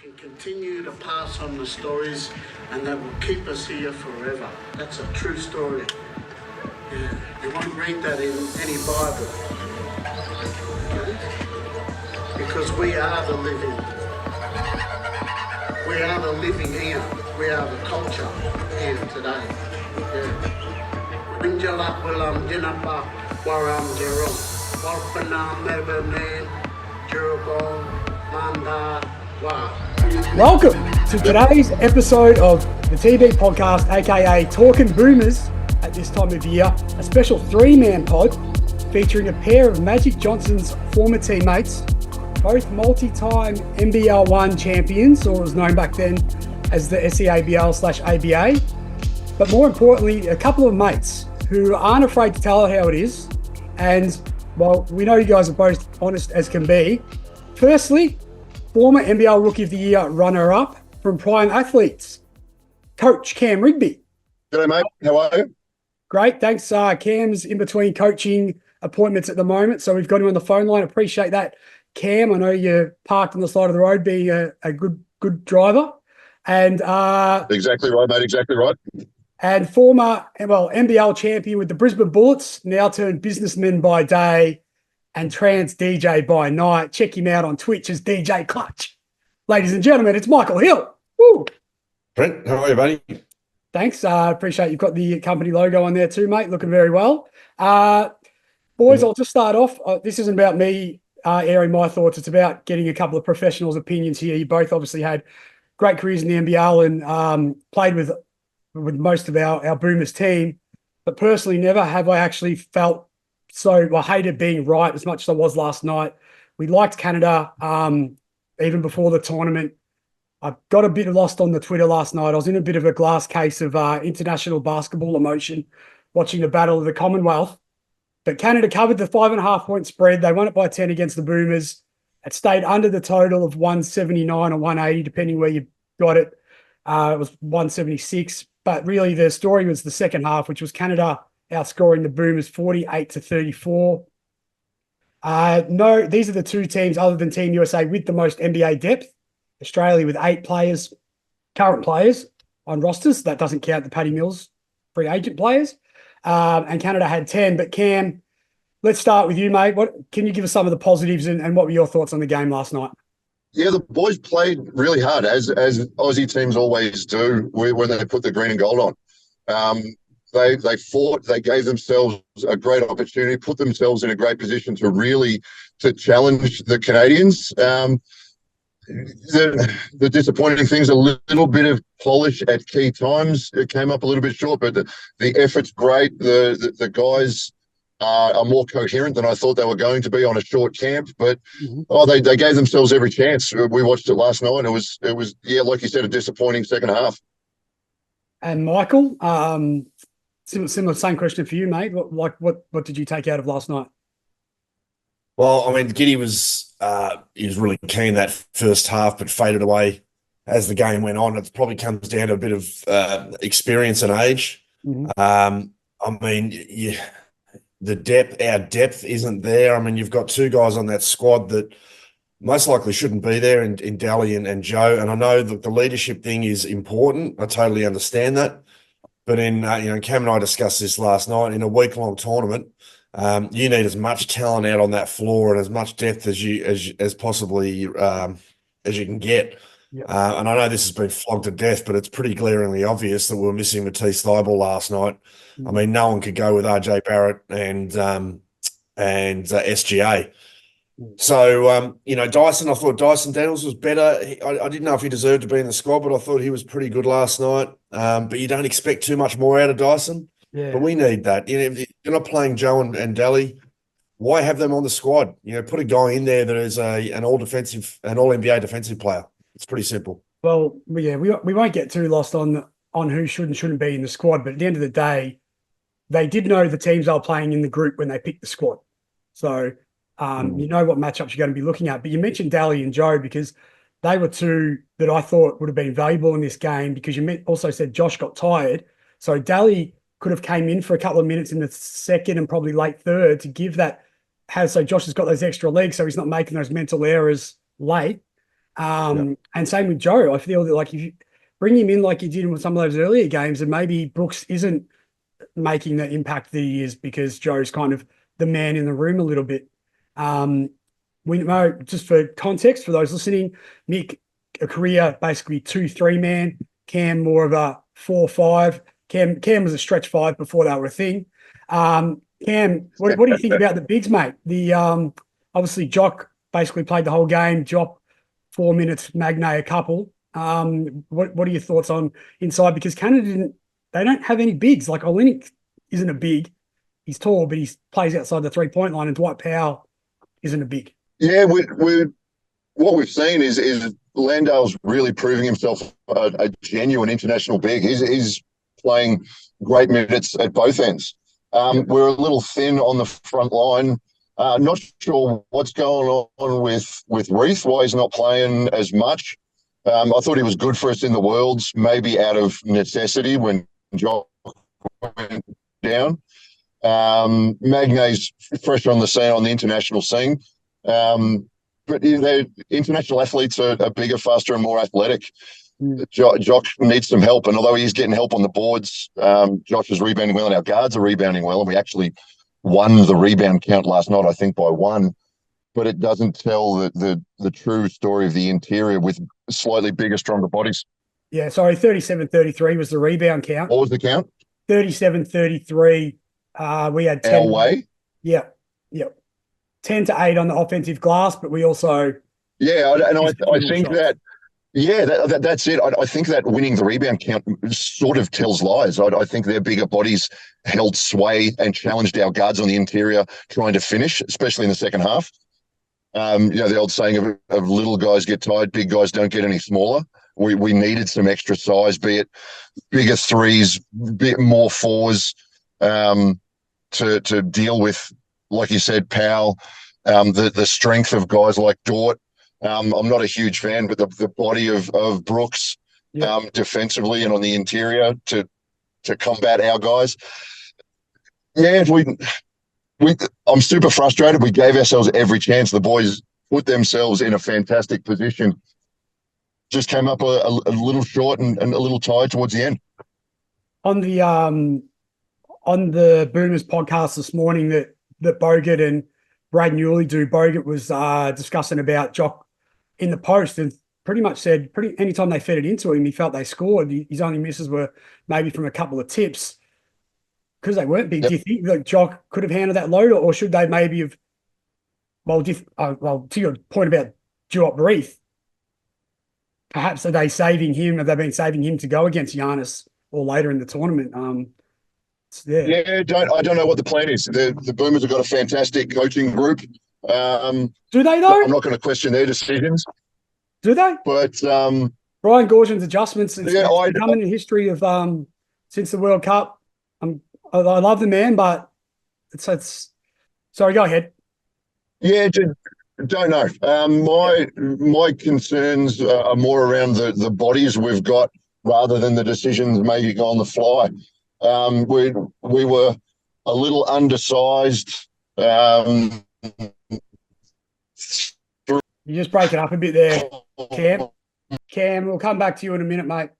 can continue to pass on the stories and that will keep us here forever. That's a true story. Yeah, you won't read that in any Bible. Okay? Because we are the living. We are the living here. We are the culture here today. Yeah. Minjala Willam Dinapa Waram Jerome. Walpanam Everman Jerobon Manda Wa. Welcome to today's episode of the TV podcast, aka Talkin Boomers. At this time of year, a special three-man pod featuring a pair of Magic Johnson's former teammates, both multi-time NBL 1 champions, or it was known back then as the SEABL/ABA, but more importantly, a couple of mates who aren't afraid to tell it how it is. And, well, we know you guys are both honest as can be. Firstly, former NBL Rookie of the Year runner-up from Prime Athletes, Coach Cam Rigby. G'day, mate. How are you? Great, thanks. Cam's in between coaching appointments at the moment, so we've got him on the phone line. Appreciate that, Cam. I know you're parked on the side of the road being a good driver. And Exactly right, mate. Exactly right. And former, NBL champion with the Brisbane Bullets, now turned businessman by day and trans DJ by night. Check him out on Twitch as DJ Clutch. Ladies and gentlemen, it's Michael Hill. Woo. Brent, how are you, buddy? Thanks. Appreciate you've got the company logo on there too, mate. Looking very well. Boys, I'll just start off. This isn't about me airing my thoughts. It's about getting a couple of professionals' opinions here. You both obviously had great careers in the NBL and played with most of our Boomers team. But personally, never have I actually felt I hated being right as much as I was last night. We liked Canada even before the tournament. I got a bit lost on the Twitter last night. I was in a bit of a glass case of international basketball emotion watching the Battle of the Commonwealth. But Canada covered the 5.5 point spread. They won it by 10 against the Boomers. It stayed under the total of 179 or 180, depending where you got it. It was 176. But really the story was the second half, which was Canada outscoring the Boomers 48-34. No, these are the two teams other than Team USA with the most NBA depth. Australia with 8 players, current players on rosters. That doesn't count the Paddy Mills free agent players. And Canada had 10. But Cam, let's start with you, mate. What can you give us some of the positives and what were your thoughts on the game last night? Yeah, the boys played really hard, as Aussie teams always do when they put the green and gold on. They fought, they gave themselves a great opportunity, put themselves in a great position to challenge the Canadians. The disappointing things, a little bit of polish at key times. It came up a little bit short, but the effort's great. The guys are more coherent than I thought they were going to be on a short camp. But they gave themselves every chance. We watched it last night. It was like you said, a disappointing second half. And Michael, similar same question for you, mate. What did you take out of last night? Well, I mean, Giddey was really keen that first half, but faded away as the game went on. It probably comes down to a bit of experience and age. I mean, our depth isn't there. I mean, you've got two guys on that squad that most likely shouldn't be there in Dally and Joe. And I know that the leadership thing is important. I totally understand that. But Cam and I discussed this last night. In a week-long tournament, you need as much talent out on that floor and as much depth as possibly as you can get. Yep. And I know this has been flogged to death, but it's pretty glaringly obvious that we're missing Matisse Thybulle last night. I mean, no one could go with RJ Barrett and SGA. So, Dyson, I thought Dyson Daniels was better. I didn't know if he deserved to be in the squad, but I thought he was pretty good last night. But you don't expect too much more out of Dyson. Yeah. But we need that. If you're not playing Joe and Dally, why have them on the squad? Put a guy in there that is an all-NBA defensive player. It's pretty simple. Well, yeah, we won't get too lost on who should and shouldn't be in the squad. But at the end of the day, they did know the teams they were playing in the group when they picked the squad. So you know what matchups you're going to be looking at. But you mentioned Dally and Joe because they were two that I thought would have been valuable in this game because you also said Josh got tired. So Dally could have came in for a couple of minutes in the second and probably late third to give that. So Josh has got those extra legs, so he's not making those mental errors late. And same with Joe. I feel that like if you bring him in like you did in some of those earlier games, and maybe Brooks isn't making the impact that he is because Joe's kind of the man in the room a little bit. We know, just for context for those listening, Mick, a career basically 2-3 man, Cam more of a 4-5. Cam was a stretch 5 before that were a thing. Cam, what do you think about the bigs, mate? The obviously Jock basically played the whole game. Jock 4 minutes, Magnay a couple. What are your thoughts on inside? Because Canada they don't have any bigs. Like Olynyk isn't a big. He's tall, but he plays outside the 3-point line, and Dwight Powell isn't a big. Yeah, what we've seen is Landale's really proving himself a genuine international big. He's playing great minutes at both ends. We're a little thin on the front line. Not sure what's going on with Reith, why he's not playing as much. I thought he was good for us in the Worlds, maybe out of necessity when Jock went down. Magnay's fresh on the scene, on the international scene. But international athletes are bigger, faster, and more athletic. Jock needs some help, and although he's getting help on the boards, Josh is rebounding well, and our guards are rebounding well, and we actually won the rebound count last night, I think, by 1. But it doesn't tell the true story of the interior with slightly bigger, stronger bodies. Yeah, sorry, 37-33 was the rebound count. What was the count? 37-33. We had 10. Our way? Yeah. 10-8 on the offensive glass, but we also... Yeah, and I think shots. That's it. I think that winning the rebound count sort of tells lies. I think their bigger bodies held sway and challenged our guards on the interior trying to finish, especially in the second half. The old saying of little guys get tired, big guys don't get any smaller. We needed some extra size, be it bigger threes, bit more fours, to deal with, like you said, Powell, the strength of guys like Dort. I'm not a huge fan, but the body of Brooks defensively and on the interior to combat our guys. Yeah, I'm super frustrated. We gave ourselves every chance. The boys put themselves in a fantastic position. Just came up a little short and a little tired towards the end. On the Boomers podcast this morning that Bogut and Braden Yulee do, Bogut was discussing about Jock in the post and pretty much said anytime they fed it into him, he felt they scored. His only misses were maybe from a couple of tips because they weren't big. Yep. Do you think that Jock could have handled that load, or should they maybe have? Well, to your point about Duop Reith, perhaps are they saving him? Have they been saving him to go against Giannis or later in the tournament? I don't know what the plan is. The Boomers have got a fantastic coaching group. Do they though? I'm not going to question their decisions. Do they? But Brian Goorjian's adjustments is becoming a history of since the World Cup. I love the man, but it's sorry, go ahead. Yeah, don't know. My concerns are more around the bodies we've got rather than the decisions maybe on the fly. We were a little undersized. You just break it up a bit there, Cam. Cam, we'll come back to you in a minute, mate.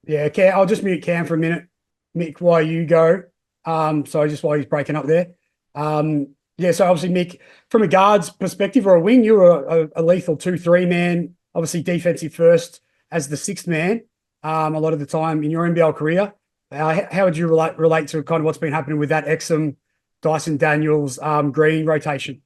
Yeah, Cam, I'll just mute Cam for a minute. Mick, while you go. So just while he's breaking up there. So obviously, Mick, from a guard's perspective or a wing, you were a lethal 2-3 man, obviously defensive first as the 6th man a lot of the time in your NBL career. How would you relate to kind of what's been happening with that Exum, Dyson Daniels, Green rotation?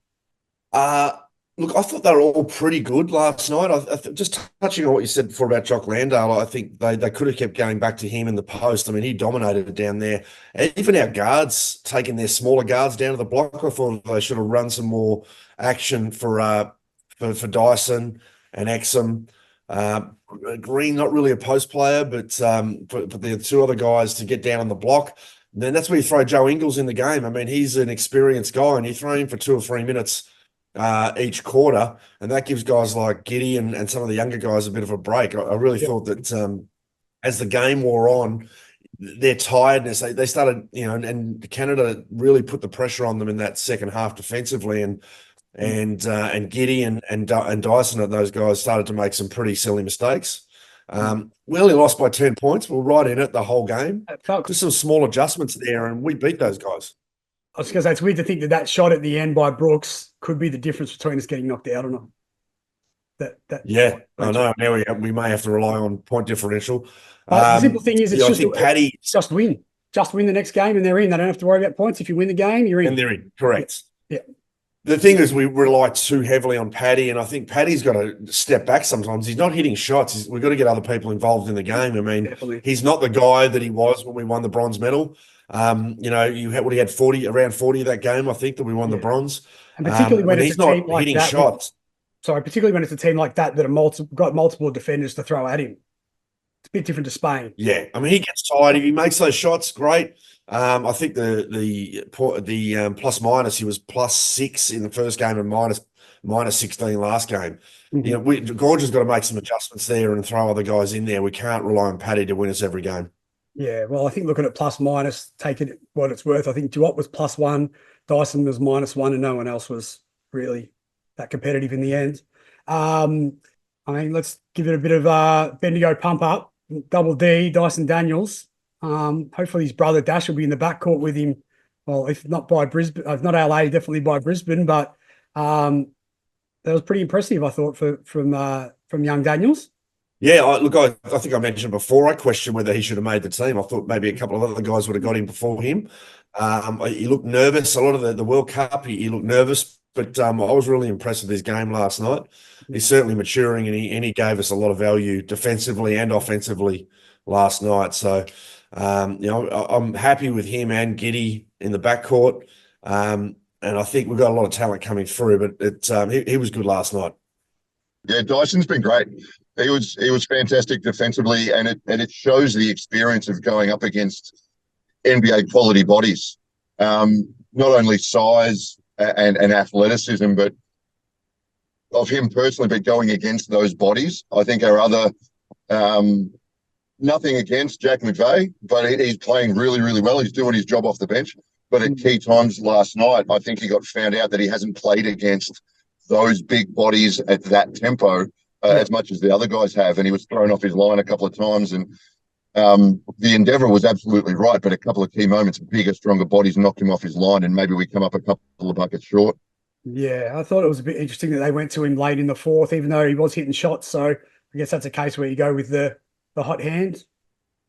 Look, I thought they were all pretty good last night. Just touching on what you said before about Jock Landale, I think they could have kept going back to him in the post. I mean, he dominated it down there. And even our guards, taking their smaller guards down to the block, I thought they should have run some more action for Dyson and Exum. Green, not really a post player, but the 2 other guys to get down on the block. And then that's where you throw Joe Ingles in the game. I mean, he's an experienced guy, and you throw him for 2 or 3 minutes each quarter, and that gives guys like Giddey and some of the younger guys a bit of a break. I really thought that as the game wore on, their tiredness, they started, and Canada really put the pressure on them in that second half defensively, and and Giddey and Dyson and those guys started to make some pretty silly mistakes. We only lost by 10 points. We were right in it the whole game. Just some small adjustments there, and we beat those guys. I was going to say, it's weird to think that shot at the end by Brooks could be the difference between us getting knocked out or not. I know. Now we may have to rely on point differential. The simple thing is, I think Paddy just win. Just win the next game and they're in. They don't have to worry about points. If you win the game, you're in. And they're in, correct. Yeah. The thing is, we rely too heavily on Paddy, and I think Paddy's got to step back sometimes. He's not hitting shots. We've got to get other people involved in the game. I mean, definitely. He's not the guy that he was when we won the bronze medal. He had 40 that game, I think, that we won the bronze. And particularly when it's he's a not team like hitting that, shots. Particularly when it's a team like that got multiple defenders to throw at him. It's a bit different to Spain. Yeah, I mean, he gets tired. If he makes those shots, great. I think the plus minus, he was +6 in the first game and minus 16 last game. Mm-hmm. Gorge has got to make some adjustments there and throw other guys in there. We can't rely on Paddy to win us every game. Yeah, well, I think looking at plus minus, take it what it's worth. I think Duot was +1, Dyson was -1, and no one else was really that competitive in the end. I mean, let's give it a bit of Bendigo pump up. Double D, Dyson Daniels. Hopefully his brother Dash will be in the backcourt with him. Well, if not by Brisbane, if not LA, definitely by Brisbane. But that was pretty impressive, I thought, from young Daniels. Yeah, I think I mentioned before, I questioned whether he should have made the team. I thought maybe a couple of other guys would have got him before him. He looked nervous. A lot of the World Cup, he looked nervous. But I was really impressed with his game last night. He's certainly maturing, and he gave us a lot of value defensively and offensively last night. So, I'm happy with him and Giddey in the backcourt. And I think we've got a lot of talent coming through, but he was good last night. Yeah, Dyson's been great. He was fantastic defensively, and it shows the experience of going up against NBA quality bodies. Not only size and athleticism, but of him personally, but going against those bodies. I think our other, nothing against Jack McVeigh, but he's playing really, really well. He's doing his job off the bench. But at key times last night, I think he got found out that he hasn't played against those big bodies at that tempo as much as the other guys have. And he was thrown off his line a couple of times. And the endeavour was absolutely right, but a couple of key moments, bigger, stronger bodies knocked him off his line, and maybe we come up a couple of buckets short. Yeah, I thought it was a bit interesting that they went to him late in the fourth, even though he was hitting shots. So I guess that's a case where you go with the hot hand.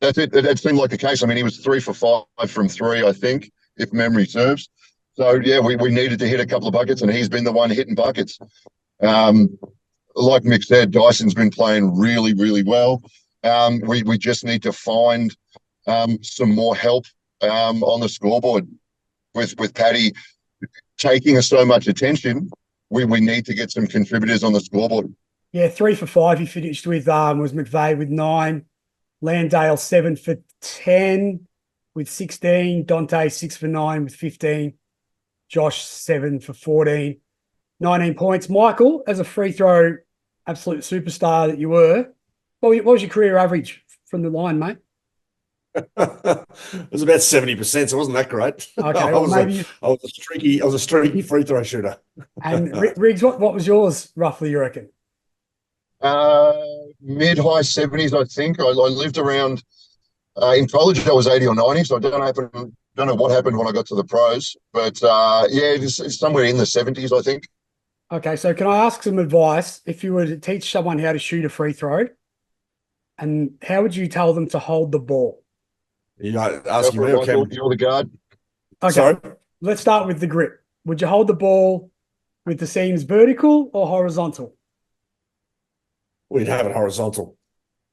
That's it. That seemed like the case. I mean, he was 3 for 5 from 3, I think, if memory serves. So, yeah, we needed to hit a couple of buckets, and he's been the one hitting buckets. Like Mick said, Dyson's been playing really, really well. We just need to find some more help on the scoreboard with Paddy taking so much attention. We need to get some contributors on the scoreboard. Yeah, 3 for 5 he finished with, was McVeigh with 9, Landale 7 for 10 with 16, Dante 6 for 9 with 15, Josh 7 for 14, 19 points. Michael, as a free throw absolute superstar that you were, what was your career average from the line, mate? It was about 70%, so it wasn't that great. Okay, I was a streaky free throw shooter. And Riggs, what was yours roughly, you reckon? Mid-high 70s, I think. I lived around in college. I was 80 or 90, so I don't know what happened when I got to the pros, but it's somewhere in the 70s, I think. Okay, so can I ask some advice? If you were to teach someone how to shoot a free throw, and how would you tell them to hold the ball? You asking me, okay? You're the guard. Okay, sorry? Let's start with the grip. Would you hold the ball with the seams vertical or horizontal? We'd have it horizontal.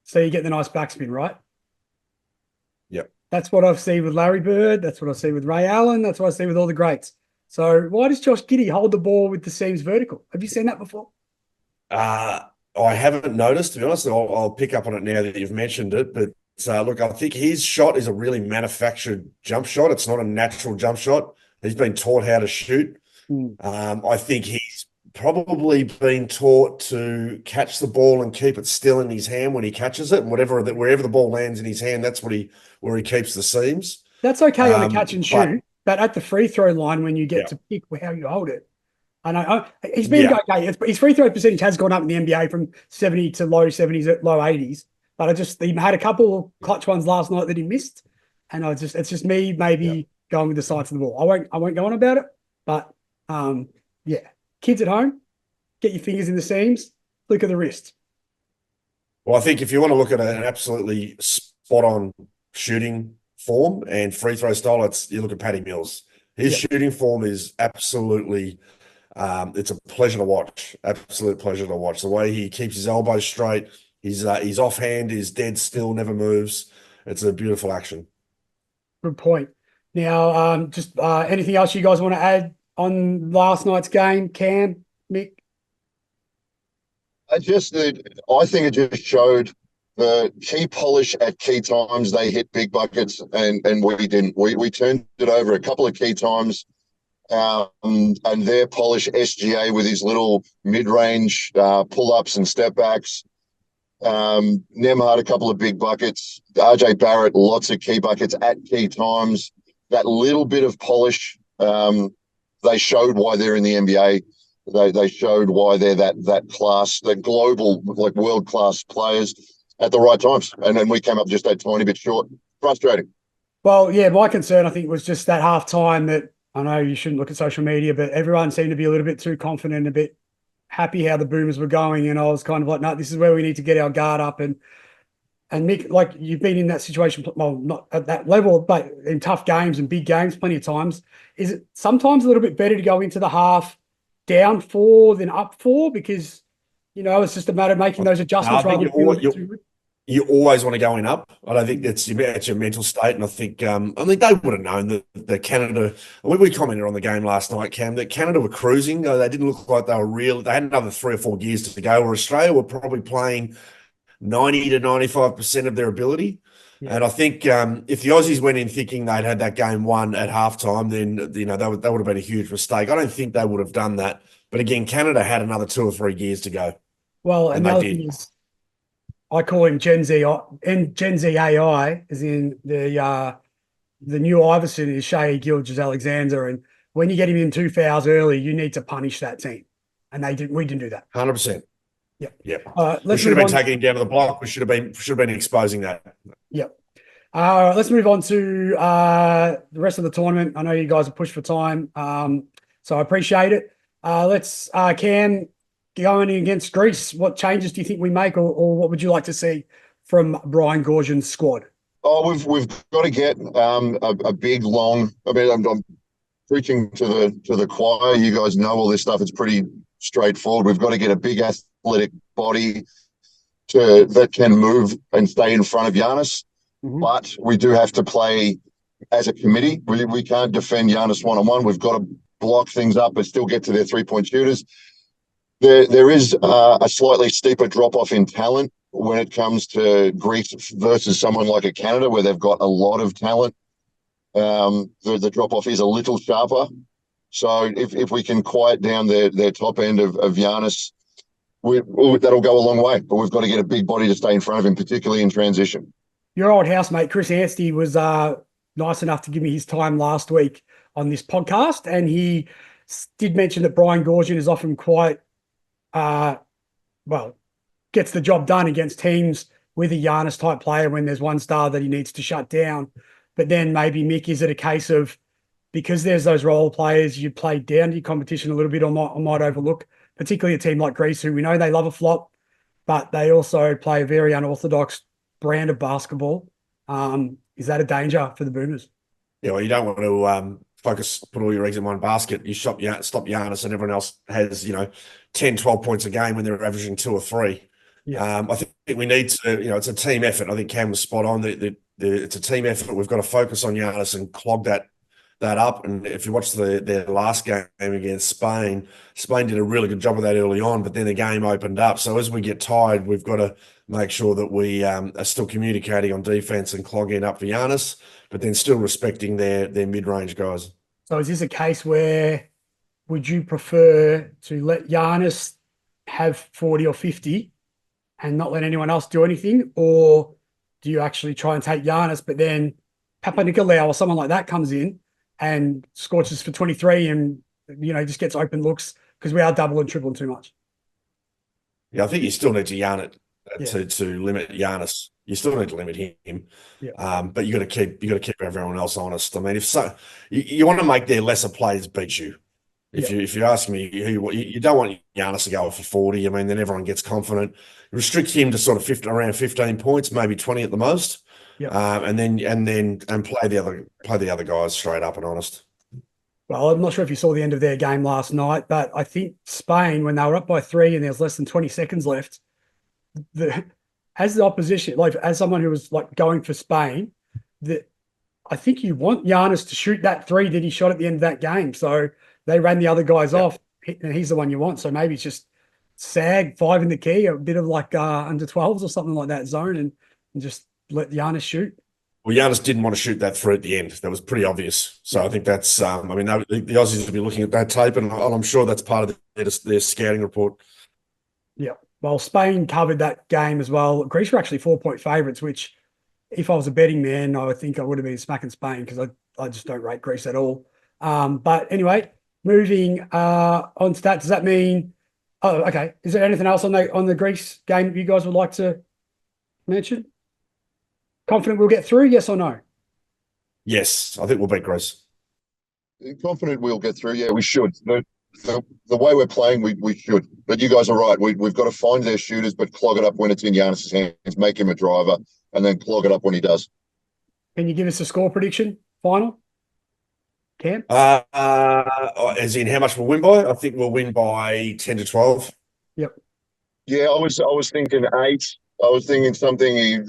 So you get the nice backspin, right? Yep. That's what I've seen with Larry Bird. That's what I see with Ray Allen. That's what I see with all the greats. So why does Josh Giddey hold the ball with the seams vertical? Have you seen that before? I haven't noticed, to be honest. I'll pick up on it now that you've mentioned it. But look, I think his shot is a really manufactured jump shot. It's not a natural jump shot. He's been taught how to shoot. I think he's probably been taught to catch the ball and keep it still in his hand when he catches it, and wherever the ball lands in his hand, that's where he keeps the seams. That's okay on a catch and shoot, but at the free throw line, when you get to pick how you hold it, I know. He's been okay. His free throw percentage has gone up in the NBA from 70 to low 70s, low 80s. But he had a couple of clutch ones last night that he missed. And it's just me maybe going with the sides of the ball. I won't go on about it. But kids at home, get your fingers in the seams, look at the wrist. Well, I think if you want to look at an absolutely spot on shooting form and free throw style, you look at Paddy Mills. His shooting form is absolutely, it's a pleasure to watch. Absolute pleasure to watch. The way he keeps his elbows straight, his offhand is dead still, never moves. It's a beautiful action. Good point. Now, just anything else you guys want to add on last night's game, Cam, Mick? I think it just showed the key polish at key times. They hit big buckets and we didn't. We turned it over a couple of key times, and their polish, SGA with his little mid-range pull-ups and step-backs. Nemhard, a couple of big buckets. RJ Barrett, lots of key buckets at key times. That little bit of polish, they showed why they're in the NBA. They showed why they're that class, the global, like world-class players at the right times. And then we came up just a tiny bit short. Frustrating. Well, yeah, my concern, I think, was just that half time that I know you shouldn't look at social media, but everyone seemed to be a little bit too confident, a bit happy how the Boomers were going. And I was kind of like, no, this is where we need to get our guard up. And Mick, like you've been in that situation, well, not at that level, but in tough games and big games plenty of times. Is it sometimes a little bit better to go into the half down 4 than up 4? Because, it's just a matter of making those adjustments. You always want to go in up. I don't think that's your mental state. And I think, they would have known that Canada, we commented on the game last night, Cam, that Canada were cruising. They didn't look like they were real. They had another 3 or 4 gears to go, where Australia were probably playing 90 to 95% of their ability. Yeah. And I think if the Aussies went in thinking they'd had that game won at halftime, then, that would have been a huge mistake. I don't think they would have done that. But again, Canada had another 2 or 3 gears to go. Well, and the other thing is, I call him Gen Z AI, as in the new Iverson is Shai Gilgeous-Alexander, and when you get him in 2 fouls early, you need to punish that team, and we didn't do that. 100%. Yep. We should have been taking him down to the block. We should have been exposing that. Yep. Let's move on to the rest of the tournament. I know you guys are pushed for time, so I appreciate it. Let's Cam. Going against Greece, what changes do you think we make, or what would you like to see from Brian Goorjian's squad? Oh, we've got to get a big long. I mean, I'm preaching to the choir. You guys know all this stuff. It's pretty straightforward. We've got to get a big athletic body that can move and stay in front of Giannis. Mm-hmm. But we do have to play as a committee. We can't defend Giannis one-on-one. We've got to block things up but still get to their three-point shooters. There is a slightly steeper drop-off in talent when it comes to Greece versus someone like a Canada, where they've got a lot of talent. The drop-off is a little sharper. So if we can quiet down their top end of Giannis, that'll go a long way. But we've got to get a big body to stay in front of him, particularly in transition. Your old housemate, Chris Anstey, was nice enough to give me his time last week on this podcast, and he did mention that Brian Goorjian is often quite gets the job done against teams with a Giannis type player when there's one star that he needs to shut down. But then maybe, Mick, is it a case of, because there's those role players, you play down to your competition a little bit, or might overlook, particularly a team like Greece, who we know they love a flop, but they also play a very unorthodox brand of basketball. Is that a danger for the Boomers? Yeah, well, you don't want to put all your eggs in one basket. You stop Giannis and everyone else has, 10, 12 points a game when they're averaging 2 or 3. Yeah. I think we need to, it's a team effort. I think Cam was spot on. It's a team effort. We've got to focus on Giannis and clog that up. And if you watch their last game against Spain did a really good job of that early on, but then the game opened up. So as we get tired, we've got to make sure that we are still communicating on defense and clogging up for Giannis, but then still respecting their mid-range guys. So is this a case where would you prefer to let Giannis have 40 or 50 and not let anyone else do anything? Or do you actually try and take Giannis, but then Papa Nicolau or someone like that comes in and scorches for 23 and, just gets open looks because we are double and tripling too much. Yeah, I think you still need to yarn it Yeah. to limit Giannis. You still need to limit him. Yeah. But you got to keep everyone else honest. I mean, if so, you want to make their lesser players beat you. If you're asking me you don't want Giannis to go for 40. I mean, then everyone gets confident. Restrict him to sort of around 15 points, maybe 20 at the most. Yeah. And play the other guys straight up and honest. Well, I'm not sure if you saw the end of their game last night, but I think Spain, when they were up by 3 and there was less than 20 seconds left, as the opposition, like as someone who was like going for Spain, I think you want Giannis to shoot that 3 that he shot at the end of that game. So they ran the other guys off, and he's the one you want. So maybe it's just sag 5 in the key, a bit of like under 12s or something like that zone, and just let Giannis shoot. Well, Giannis didn't want to shoot that 3 at the end. That was pretty obvious. So I think that's, I mean, the Aussies will be looking at that tape, and I'm sure that's part of their scouting report. Yeah. Well, Spain covered that game as well. Greece were actually 4-point favourites, which if I was a betting man, I would think I would have been smacking Spain because I just don't rate Greece at all. But anyway, moving on to that, does that mean? Oh, okay. Is there anything else on the Greece game you guys would like to mention? Confident we'll get through? Yes or no? Yes, I think we'll beat Greece. Confident we'll get through. Yeah, we should. The way we're playing, we should. But you guys are right. We've got to find their shooters, but clog it up when it's in Giannis's hands, make him a driver, and then clog it up when he does. Can you give us a score prediction? Final? Cam? As in how much we'll win by? I think we'll win by 10 to 12. Yep. Yeah, I was thinking 8. I was thinking something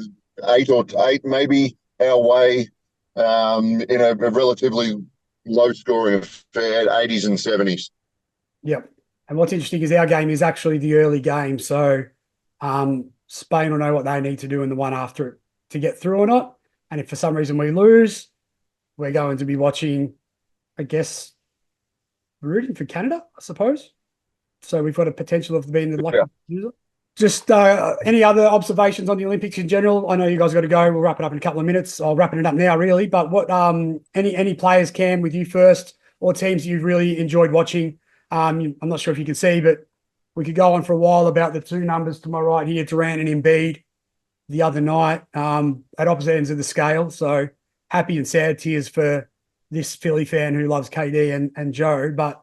8 maybe our way, in a relatively low scoring affair, 80s and 70s. Yep. And what's interesting is our game is actually the early game. So Spain will know what they need to do in the one after it to get through or not. And if for some reason we lose, we're going to be watching, I guess, rooting for Canada, I suppose. So we've got a potential of being the lucky loser. Just any other observations on the Olympics in general? I know you guys got to go. We'll wrap it up in a couple of minutes. I'll wrapping it up now, really. But what any players, Cam, with you first, or teams you've really enjoyed watching? I'm not sure if you can see, but we could go on for a while about the 2 numbers to my right here, Durant and Embiid, the other night at opposite ends of the scale. So happy and sad tears for this Philly fan who loves KD and Joe. But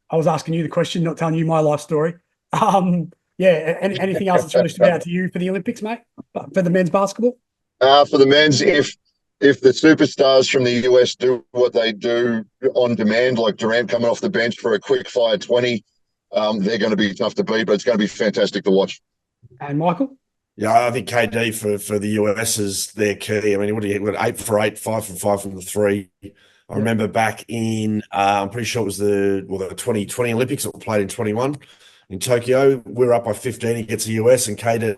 I was asking you the question, not telling you my life story. Anything else that's really stood out to you for the Olympics, mate? For the men's basketball? For the men's, if the superstars from the US do what they do on demand, like Durant coming off the bench for a quick fire 20, they're going to be tough to beat, but it's going to be fantastic to watch. And Michael? Yeah, I think KD for the US is their key. I mean, what 8 for 8, 5 for 5 from the 3. I remember back in, I'm pretty sure it was the 2020 Olympics that were played in 21 in Tokyo. We were up by 15 against the US, and KD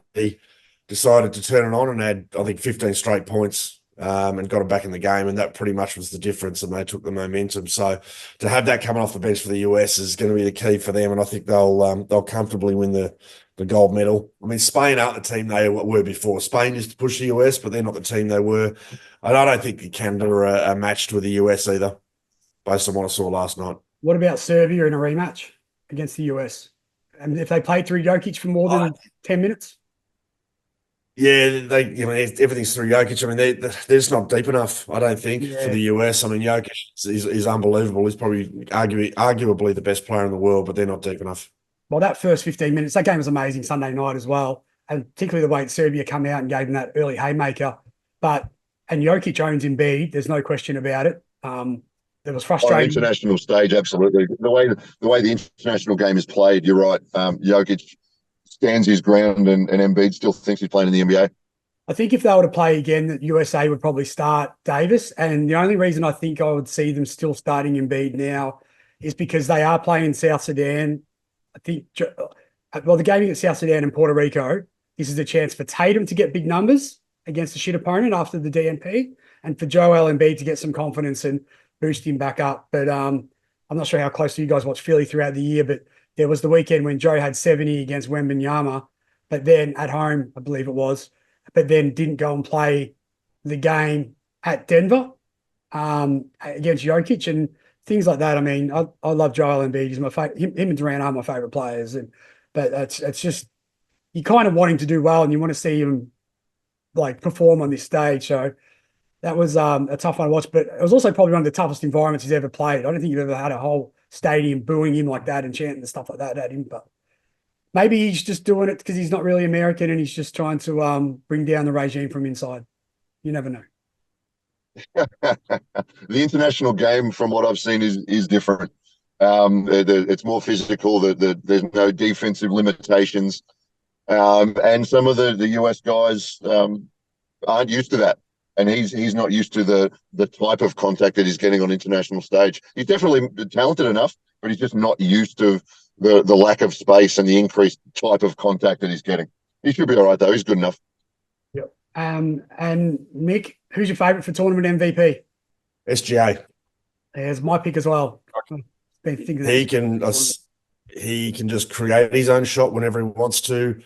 decided to turn it on and had, I think, 15 straight points and got it back in the game, and that pretty much was the difference, and they took the momentum. So to have that coming off the bench for the US is going to be the key for them, and I think they'll comfortably win the gold medal. I mean, Spain aren't the team they were before. Spain used to push the US, but they're not the team they were. And I don't think Canada are matched with the US either, based on what I saw last night. What about Serbia in a rematch against the US? And if they played through Jokic for more than 10 minutes? Yeah, everything's through Jokic. I mean, they're just not deep enough, I don't think, for the US. I mean, Jokic is unbelievable. He's probably arguably the best player in the world, but they're not deep enough. Well, that first 15 minutes, that game was amazing Sunday night as well. And particularly the way Serbia come out and gave them that early haymaker. And Jokic owns Embiid, there's no question about it. It was frustrating. On the international stage, absolutely. The way the international game is played, you're right. Jokic stands his ground, and Embiid still thinks he's playing in the NBA. I think if they were to play again, the USA would probably start Davis. And the only reason I think I would see them still starting Embiid now is because they are playing South Sudan. I think, the game against South Sudan and Puerto Rico, this is a chance for Tatum to get big numbers against a shit opponent after the DNP, and for Joel Embiid to get some confidence and boost him back up. But I'm not sure how closely you guys watch Philly throughout the year, but there was the weekend when Joe had 70 against Wembanyama, but then at home, I believe it was, but then didn't go and play the game at Denver against Jokic. And things like that. I mean, I love Joel Embiid. He's my favorite. Him and Durant are my favorite players, but it's just you kind of want him to do well, and you want to see him like perform on this stage. So that was a tough one to watch, but it was also probably one of the toughest environments he's ever played. I don't think you've ever had a whole stadium booing him like that and chanting and stuff like that at him. But maybe he's just doing it because he's not really American and he's just trying to bring down the regime from inside. You never know. The international game, from what I've seen, is different. It's more physical. There's no defensive limitations, and some of the US guys aren't used to that, and he's not used to the type of contact that he's getting on international stage. He's definitely talented enough, but he's just not used to the lack of space and the increased type of contact that he's getting. He should be all right though. He's good enough. Yep. And Mick, who's your favourite for tournament MVP? SGA. There's my pick as well. Been thinking he can just create his own shot whenever he wants to.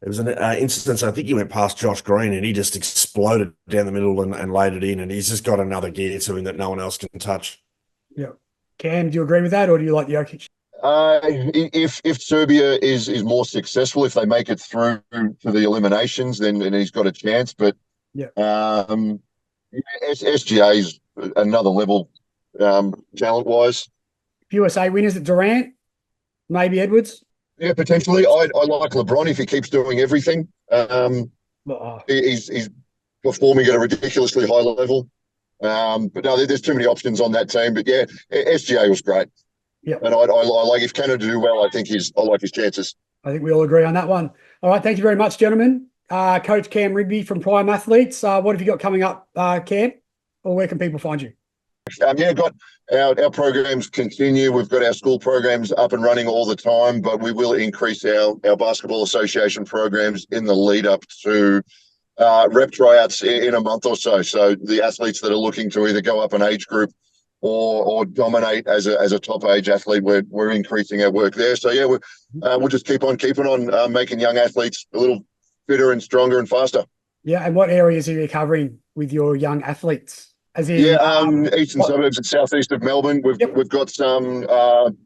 There was an instance, I think he went past Josh Green and he just exploded down the middle and laid it in, and he's just got another gear to him that no one else can touch. Yeah. Cam, do you agree with that, or do you like Jokic? If Serbia is more successful, if they make it through to the eliminations, then he's got a chance. But SGA is another level talent-wise. If USA win, is it Durant? Maybe Edwards? Yeah, potentially. I like LeBron if he keeps doing everything. He's performing at a ridiculously high level. But no, there's too many options on that team. But yeah, SGA was great. Yeah, and I like if Canada do well. I like his chances. I think we all agree on that one. All right, thank you very much, gentlemen. Coach Cam Rigby from Prime Athletes. What have you got coming up, Cam? Or where can people find you? Got our programs continue. We've got our school programs up and running all the time, but we will increase our basketball association programs in the lead up to rep tryouts in a month or so. So the athletes that are looking to either go up an age group or dominate as a top age athlete, we're increasing our work there. So yeah, we'll just keep on keeping on making young athletes a little fitter and stronger and faster. Yeah, and what areas are you covering with your young athletes? As in, eastern suburbs and southeast of Melbourne. We've got some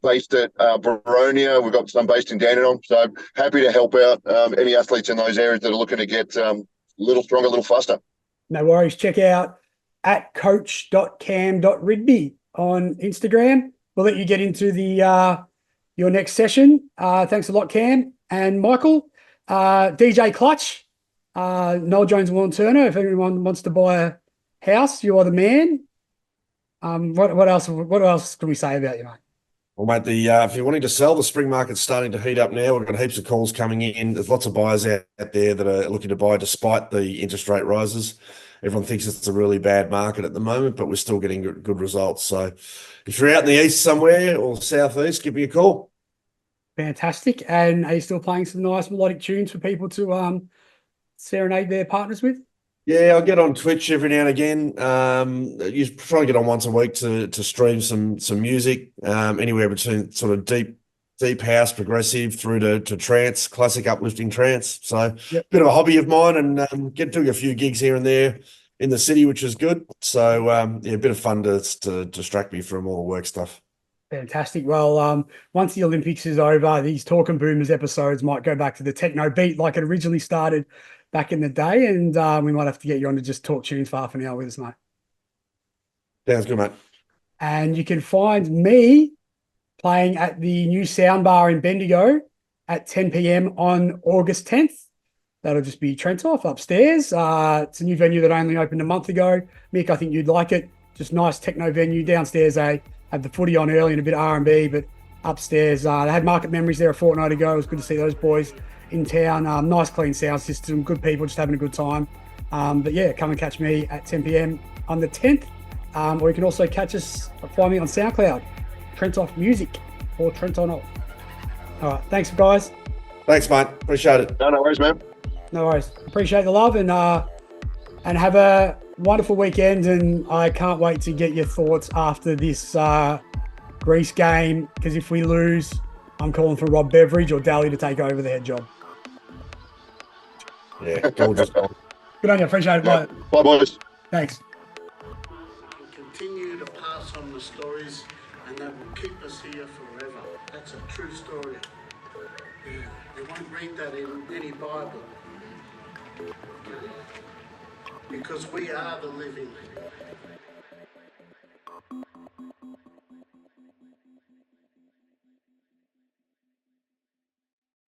based at Baronia. We've got some based in Dandenong. So happy to help out any athletes in those areas that are looking to get a little stronger, a little faster. No worries. Check out at coach.cam.rigby on Instagram. We'll let you get into the your next session. Thanks a lot, Cam and Michael. DJ Clutch, Noel Jones, Warren Turner. If anyone wants to buy a house, you are the man. What else can we say about you, mate? Well, mate, if you're wanting to sell, the spring market's starting to heat up now. We've got heaps of calls coming in. There's lots of buyers out there that are looking to buy despite the interest rate rises. Everyone thinks it's a really bad market at the moment, but we're still getting good results. So if you're out in the east somewhere or southeast, give me a call. Fantastic. And are you still playing some nice melodic tunes for people to serenade their partners with? Yeah, I'll get on Twitch every now and again. You try to get on once a week to stream some music, anywhere between sort of deep house, progressive through to trance, classic uplifting trance. So bit of a hobby of mine, and get doing a few gigs here and there in the city, which is good. So a bit of fun to distract me from all the work stuff. Fantastic. Well, once the Olympics is over, these Talkin Boomers episodes might go back to the techno beat like it originally started back in the day, and we might have to get you on to just talk tunes for half an hour with us, mate. Sounds good, mate. And you can find me playing at the new Soundbar in Bendigo at 10 p.m. on August 10th. That'll just be Trentoff upstairs. It's a new venue that only opened a month ago. Mick, I think you'd like it. Just nice techno venue. Downstairs, they had the footy on early and a bit of R&B, but upstairs, they had Market Memories there a fortnight ago. It was good to see those boys in town. Nice clean sound system, good people, just having a good time. But yeah, come and catch me at 10 p.m. on the 10th. Or you can also find me on SoundCloud, Trentoff Music or Trenton Off. All right, thanks guys. Thanks, mate. Appreciate it. No worries, man. No worries. Appreciate the love, and have a wonderful weekend. And I can't wait to get your thoughts after this Greece game, because if we lose, I'm calling for Rob Beveridge or Daly to take over the head job. Yeah, gorgeous. Good on you. Appreciate it. Bye. Bye, boys. Thanks. Continue to pass on the stories and that will keep us here forever. That's a true story. Yeah. You won't read that in any Bible. Okay? Because we are the living